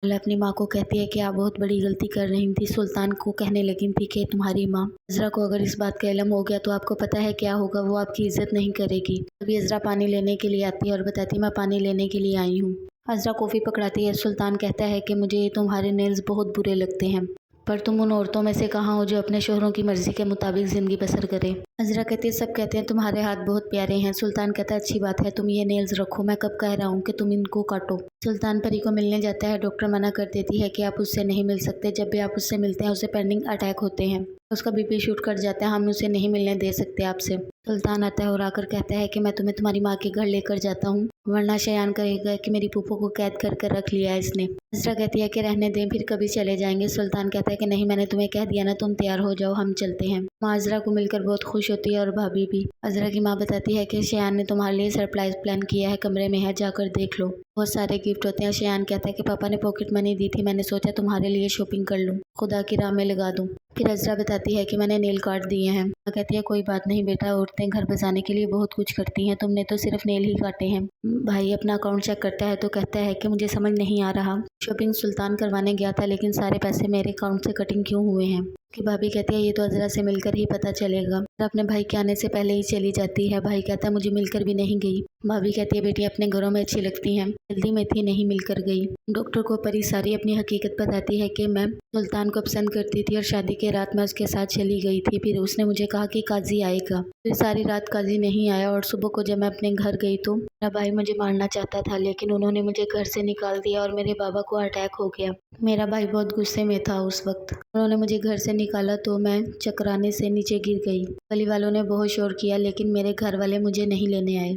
अल्लाह अपनी माँ को कहती है कि आप बहुत बड़ी गलती कर रही थी। सुल्तान को कहने लगी थी कि तुम्हारी माँ अज़रा को अगर इस बात का इल्म हो गया तो आपको पता है क्या होगा, वो आपकी इज्जत नहीं करेगी। तभी अज़रा पानी लेने के लिए आती है और बताती मैं पानी लेने के लिए आई हूँ। अज़रा कॉफ़ी पकड़ाती है। सुल्तान कहता है कि मुझे तुम्हारे नेल्स बहुत बुरे लगते हैं, पर तुम उन औरतों में से कहाँ हो जो अपने शोहरों की मर्जी के मुताबिक ज़िंदगी बसर करे। अज़रा कहती है सब कहते हैं तुम्हारे हाथ बहुत प्यारे हैं। सुल्तान कहता है अच्छी बात है, तुम ये नेल्स रखो, मैं कब कह रहा हूँ कि तुम इनको काटो। सुल्तान परी को मिलने जाता है। डॉक्टर मना कर देती है कि आप उससे नहीं मिल सकते, जब भी आप उससे मिलते हैं उसे पैनिक अटैक होते हैं, उसका बीपी शूट कर जाता है, हम उसे नहीं मिलने दे सकते आपसे। सुल्तान आता है और आकर कहता है कि मैं तुम्हें तुम्हारी माँ के घर लेकर जाता हूँ, वरना शयान कहेगा कि मेरी फूफो को कैद कर कर रख लिया है इसने। अज़रा कहती है कि रहने दें, फिर कभी चले जाएंगे। सुल्तान कहता है कि नहीं, मैंने तुम्हें कह दिया ना, तुम तैयार हो जाओ, हम चलते हैं। माँ अज़रा को मिलकर बहुत खुश होती है और भाभी भी। अज़रा की माँ बताती है कि शयान ने तुम्हारे लिए सरप्राइज प्लान किया है, कमरे में है, जाकर देख लो, बहुत सारे गिफ्ट होते हैं। शयान कहता है कि पापा ने पॉकेट मनी दी थी, मैंने सोचा तुम्हारे लिए शॉपिंग कर लूँ, खुदा की राह में लगा दूँ। फिर अज़रा बताती है कि मैंने नेल काट दिए हैं। माँ कहती है कोई बात नहीं बेटा, औरतें घर बसाने के लिए बहुत कुछ करती हैं, तुमने तो सिर्फ नेल ही काटे हैं। भाई अपना अकाउंट चेक करता है तो कहता है कि मुझे समझ नहीं आ रहा, शॉपिंग सुल्तान करवाने गया था लेकिन सारे पैसे मेरे अकाउंट से कटिंग क्यों हुए हैं। कि भाभी कहती है ये तो अज़रा से मिलकर ही पता चलेगा। अपने भाई के आने से पहले ही चली जाती है। भाई कहता है मुझे मिलकर भी नहीं गई। भाभी कहती है बेटी अपने घरों में अच्छी लगती हैं, जल्दी में थी नहीं मिलकर गई। डॉक्टर को परी सारी अपनी हकीकत बताती है कि मैं सुल्तान को पसंद करती थी और शादी के रात में उसके साथ चली गई थी। फिर उसने मुझे कहा कि काजी आएगा, फिर सारी रात काजी नहीं आया और सुबह को जब मैं अपने घर गई तो मेरा भाई मुझे मारना चाहता था, लेकिन उन्होंने मुझे घर से निकाल दिया और मेरे बाबा को अटैक हो गया। मेरा भाई बहुत गुस्से में था उस वक्त, उन्होंने मुझे घर से निकाला तो मैं चकराने से नीचे गिर गई। गली वालों ने बहुत शोर किया लेकिन मेरे घर वाले मुझे नहीं लेने आए।